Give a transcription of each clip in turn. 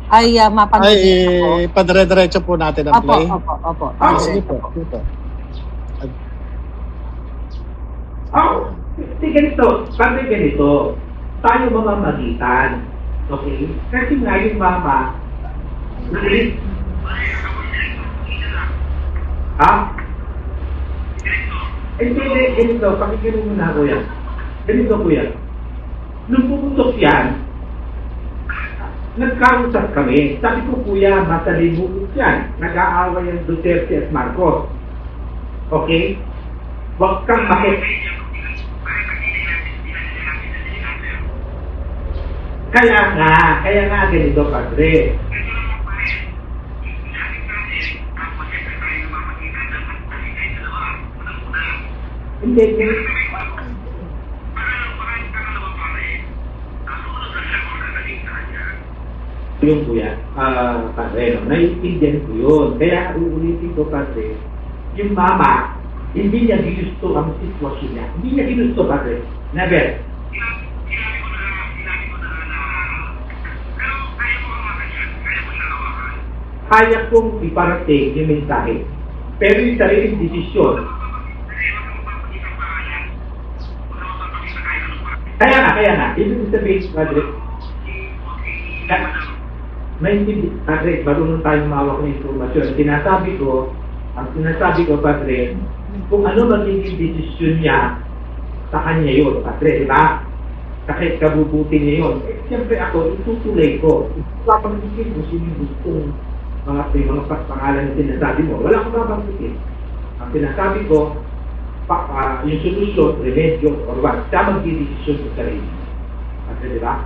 ay mapanood Ay, niyo po. padire-diretso po natin ang play. Opo. Sige po. Ganito, sabi ganito, tayo mamamagitan. Okay? Kasi nga yung mama, ha? Hindi, ganito, pakinggan mo na kuya. Ganito kuya. Nung pumutok yan, nagkausap kami. Sabi ko, kuya, masalimuot yan. Nag-aaway ang Duterte at Marcos. Okay? Huwag kang Kaya nga ganito, padre. Hindi. Yung kuya, padre, no? Naiintindihan ko yun. Kaya uulitin ko, padre, yung mama, hindi niya ginusto ang sitwasyon niya. Hindi niya ginusto, padre. Never. Kaya kong iparating yung mensahe. Pero yung sariling desisyon. Kaya nga. Ibig sabihin, padre, padre, marunong tayong mawak ng informasyon. Ang sinasabi ko, padre, kung ano magiging desisyon niya, sa kanya yun, padre, di ba? Kasi kabubuti niya yun. Siyempre ako, itutuloy ko. Papanggitin kung sino gustong mga pangalan na sinasabi mo. Wala akong babanggitin. Ang sinasabi ko, yung solusyon, remedyo, or what, siya magdidesisyon sa sarili. Padre, di ba?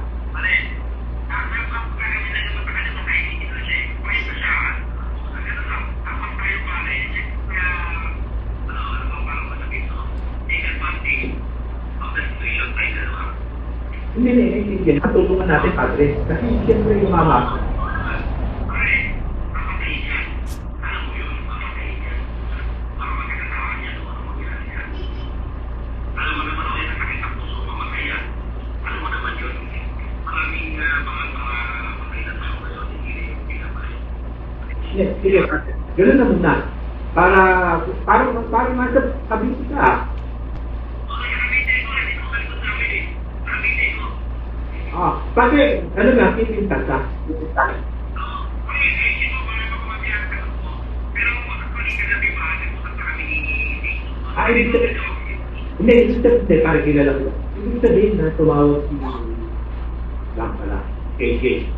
Hindi. Natulungan natin, padre. Kasi siyempre yung mama. Sige, gano'n na muna. Para nasa sabi ka. Padre, ano nga, pipintas ka? Ibig sabihin, parang kilala ko. Ibig sabihin na tumawag si lang pala, KJ.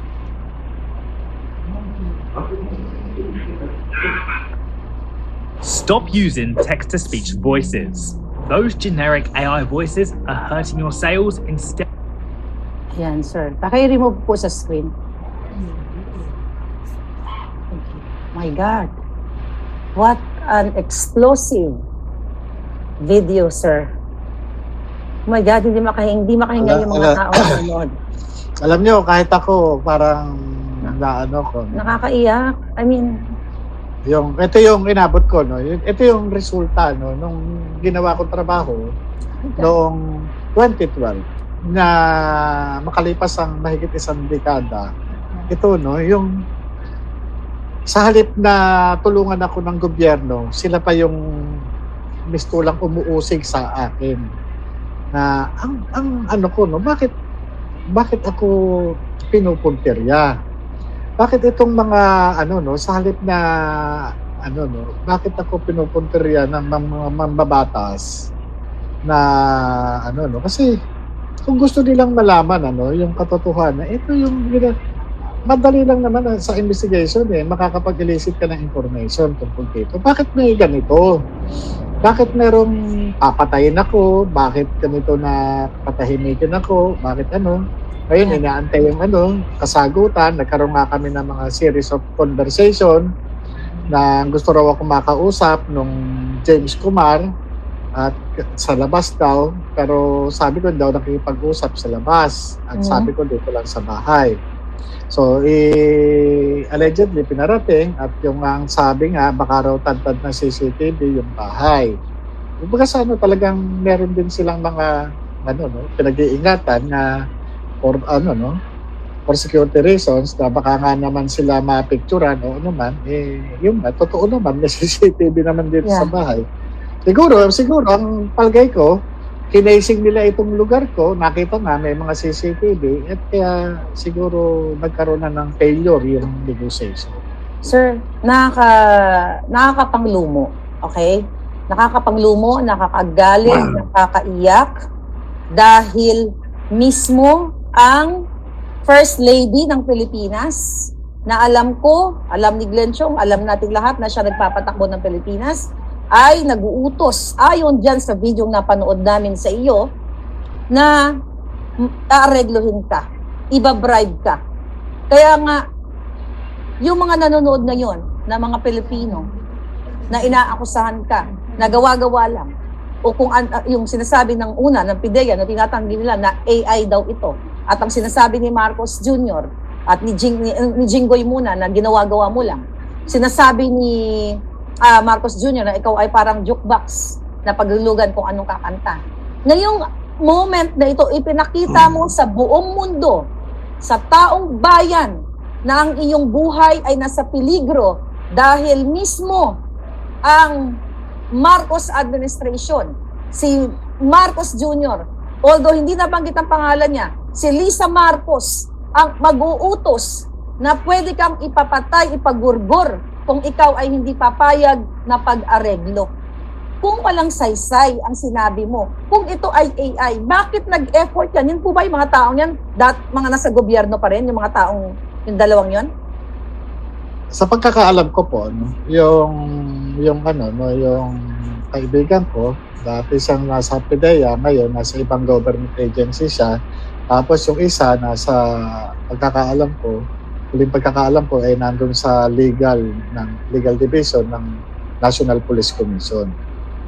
Stop using text-to-speech voices. Those generic AI voices are hurting your sales instead. Ayan, sir. Paki-remove po sa screen. My God. What an explosive video, sir. Oh my God, hindi makahinga yung mga tao nanonood. Alam nyo, kahit ako, parang Nakakaiyak. I mean, ito yung inabot ko, no? Ito yung resulta, no? Nung ginawa kong trabaho noong 2012 na makalipas ang mahigit isang dekada. Ito, no? Yung sa halip na tulungan ako ng gobyerno, sila pa yung mistulang umuusig sa akin na ang ano ko, no? Bakit ako pinupuntirya? Bakit itong mga sa halip na bakit ako pinupuntirya ng mga mambabatas na kasi kung gusto nilang malaman yung katotohanan, ito yung madali lang naman sa investigation makakapag-elicit ka ng information tungkol dito. Bakit may ganito? Bakit merong papatayin ako? Bakit ganito na patahimikin ako? Bakit Ngayon, inaantay yung kasagutan. Nagkaroon nga kami ng mga series of conversation na gusto raw ako makausap nung James Kumar at sa labas daw. Pero sabi ko daw nakikipag-usap sa labas. At sabi ko dito lang sa bahay. So, allegedly pinarating at yung ang sabi nga, baka raw tantad ng CCTV yung bahay. Kumbaga talagang meron din silang mga pinag-iingatan na or for security reasons na baka nga naman sila mapicturan o ano man, yun ba, totoo naman, may CCTV naman dito sa bahay. Siguro, ang palagay ko, kinasing nila itong lugar ko, nakita na may mga CCTV, at kaya siguro nagkaroon na ng failure yung negotiation. Sir, nakakapanglumo, okay? Nakakapanglumo, nakakagalit, nakakaiyak dahil mismo ang First Lady ng Pilipinas na alam ko, alam ni Glenn Chong, alam nating lahat na siya nagpapatakbo ng Pilipinas, ay nag-uutos ayon dyan sa video na napanood namin sa iyo na aareglohin ka, ibabribe ka. Kaya nga, yung mga nanonood ngayon na mga Pilipino na inaakusahan ka, na gawa-gawa lang, o kung yung sinasabi ng una, ng PIDEA, na tinatanggi nila na AI daw ito, at ang sinasabi ni Marcos Jr. at ni Jinggoy muna na ginawa-gawa mo lang, sinasabi ni Marcos Jr. na ikaw ay parang jukebox na paglulugan kung anong kakanta. Ngayong moment na ito, ipinakita mo sa buong mundo, sa taong bayan, na ang iyong buhay ay nasa peligro dahil mismo ang Marcos administration, si Marcos Jr., although hindi nabanggit ang pangalan niya, si Lisa Marcos ang mag-uutos na pwede kang ipapatay, ipagurgor kung ikaw ay hindi papayag na pag-areglo. Kung walang saysay ang sinabi mo, kung ito ay AI, bakit nag-effort yan? Yun po ba yung mga taong yan? Mga nasa gobyerno pa rin, yung mga taong, yung dalawang yon? Sa pagkakaalam ko po, no, yung kaibigan ko, dati siyang nasa PIDEA, ngayon nasa ibang government agency siya. Tapos yung isa nasa pagkakaalam ko ay nandun sa legal division ng National Police Commission.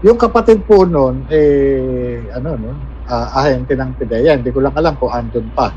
Yung kapatid po noon ahente ng PIDEA, hindi ko lang alam kung andun pa.